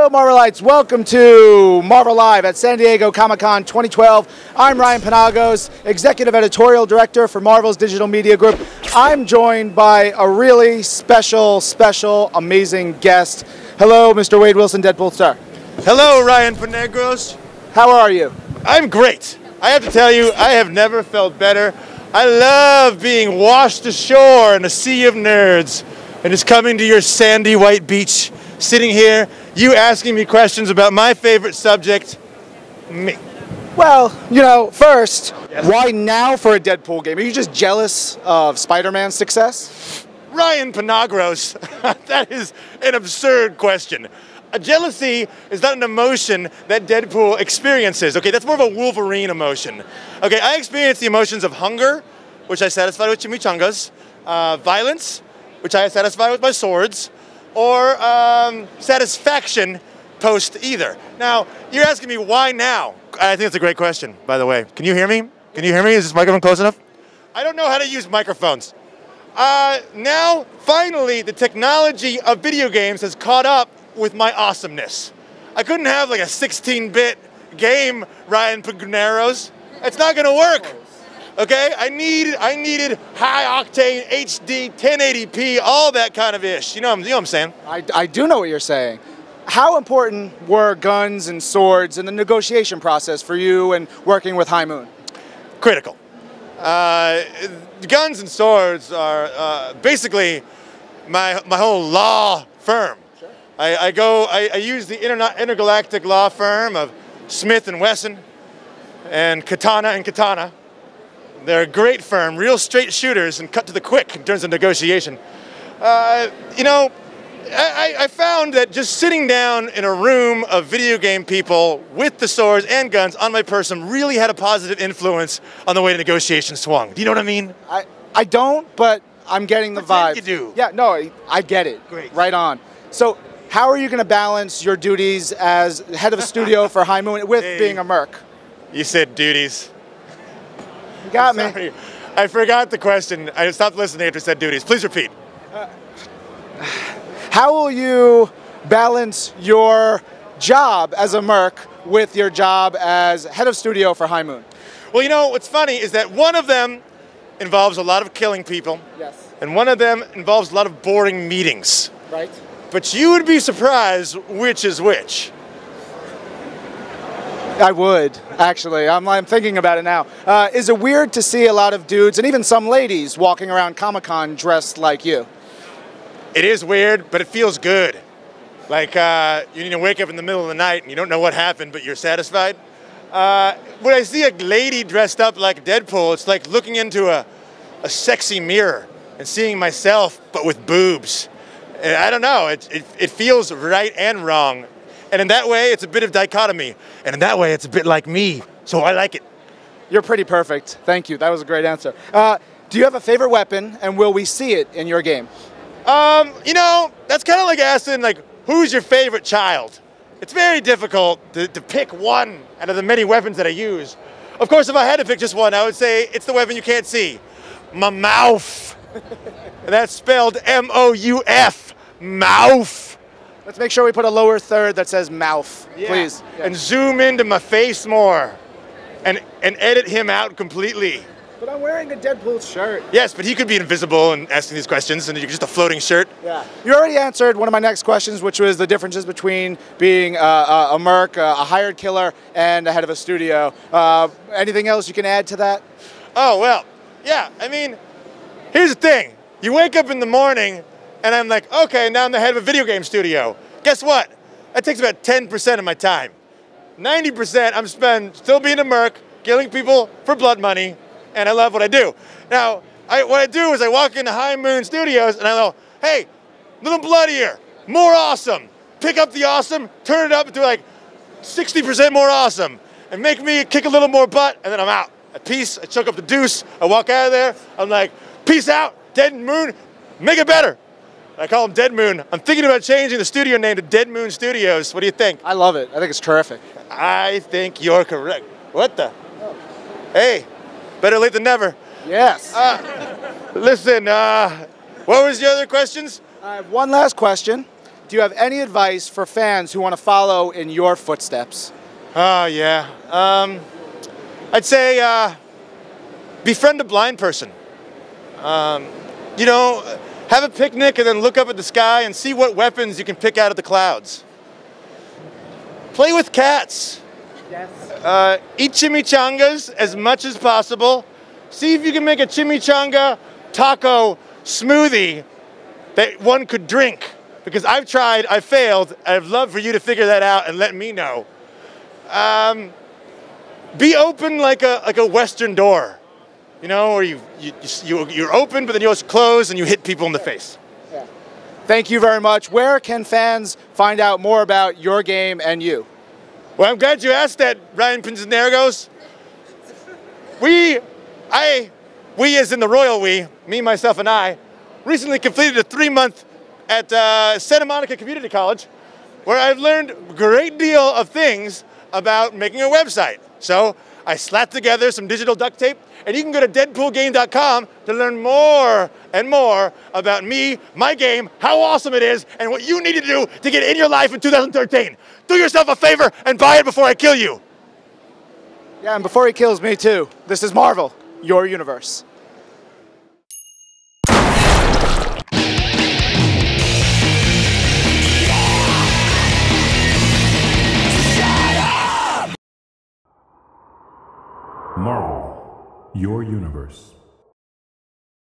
Hello, Marvelites. Welcome to Marvel Live at San Diego Comic-Con 2012. I'm Ryan Penagos, Executive Editorial Director for Marvel's Digital Media Group. I'm joined by a really special, amazing guest. Hello, Mr. Wade Wilson, Deadpool star. Hello, Ryan Penagos. How are you? I'm great. I have to tell you, I have never felt better. I love being washed ashore in a sea of nerds and just coming to your sandy white beach, sitting here, you asking me questions about my favorite subject, me. Well, you know, first, why now for a Deadpool game? Are you just jealous of Spider-Man's success? Ryan Penagos, that is an absurd question. A jealousy is not an emotion that Deadpool experiences, okay? That's more of a Wolverine emotion. Okay, I experience the emotions of hunger, which I satisfy with chimichangas, violence, which I satisfy with my swords, or satisfaction post either. Now, you're asking me why now? I think that's a great question, by the way. Can you hear me? Can you hear me? Is this microphone close enough? I don't know how to use microphones. Now, finally, the technology of video games has caught up with my awesomeness. I couldn't have like a 16-bit game, Ryan Penagos. It's not gonna work. Okay, I needed high-octane HD, 1080p, all that kind of ish. You know what I'm saying? I do know what you're saying. How important were guns and swords in the negotiation process for you and working with High Moon? Critical. Guns and swords are basically my whole law firm. Sure. I use the intergalactic law firm of Smith and Wesson and Katana. They're a great firm, real straight shooters and cut to the quick in terms of negotiation. You know, I found that just sitting down in a room of video game people with the swords and guns on my person really had a positive influence on the way the negotiation swung. Do you know what I mean? I don't, but I'm getting the vibe. You do. Yeah, no, I get it. Great. Right on. So, how are you going to balance your duties as head of a studio for High Moon with being a merc? You said duties. You got me. Sorry. I forgot the question. I stopped listening after I said duties. Please repeat. How will you balance your job as a merc with your job as head of studio for High Moon? Well, you know, what's funny is that one of them involves a lot of killing people. Yes. And one of them involves a lot of boring meetings. Right. But you would be surprised which is which. I would, actually. I'm thinking about it now. Is it weird to see a lot of dudes, and even some ladies, walking around Comic-Con dressed like you? It is weird, but it feels good. Like, you need to wake up in the middle of the night and you don't know what happened, but you're satisfied. When I see a lady dressed up like Deadpool, it's like looking into a sexy mirror and seeing myself, but with boobs. And I don't know, it feels right and wrong. And in that way, it's a bit of dichotomy. And in that way, it's a bit like me. So I like it. You're pretty perfect. Thank you. That was a great answer. Do you have a favorite weapon, and will we see it in your game? You know, that's kind of like asking, like, who's your favorite child? It's very difficult to pick one out of the many weapons that I use. Of course, if I had to pick just one, I would say it's the weapon you can't see. My mouth. And that's spelled M-O-U-F. Mouth. Let's make sure we put a lower third that says mouth, please. Yeah. And zoom into my face more. And edit him out completely. But I'm wearing a Deadpool shirt. Yes, but he could be invisible and asking these questions, and you're just a floating shirt. Yeah. You already answered one of my next questions, which was the differences between being a merc, a hired killer, and a head of a studio. Anything else you can add to that? Oh, well, yeah. I mean, here's the thing. You wake up in the morning, and I'm like, okay, now I'm the head of a video game studio. Guess what? That takes about 10% of my time. 90% I'm still being a merc, killing people for blood money, and I love what I do. Now, what I do is I walk into High Moon Studios and I go, hey, a little bloodier, more awesome. Pick up the awesome, turn it up to like 60% more awesome, and make me kick a little more butt, and then I'm out. At peace, I choke up the deuce, I walk out of there, I'm like, peace out, Dead Moon, make it better. I call him Dead Moon. I'm thinking about changing the studio name to Dead Moon Studios. What do you think? I love it. I think it's terrific. I think you're correct. What the? Oh. Hey, better late than never. Yes. Listen, what was the other questions? I have one last question. do you have any advice for fans who want to follow in your footsteps? Oh, yeah. I'd say befriend a blind person. You know, have a picnic and then look up at the sky and see what weapons you can pick out of the clouds. Play with cats. Yes. Eat chimichangas as much as possible. See if you can make a chimichanga taco smoothie that one could drink. Because I've tried, I've failed, I'd love for you to figure that out and let me know. Be open like a Western door. You know, or you're open, but then you also close and you hit people in the face. Yeah. Thank you very much. Where can fans find out more about your game and you? Well, I'm glad you asked that, Ryan Penagos. We as in the royal we, me, myself, and I, recently completed a 3-month at Santa Monica Community College, where I've learned a great deal of things about making a website. So I slapped together some digital duct tape, and you can go to deadpoolgame.com to learn more and more about me, my game, how awesome it is, and what you need to do to get in your life in 2013. Do yourself a favor and buy it before I kill you. Yeah, and before he kills me too. This is Marvel, your universe. Marvel, your universe.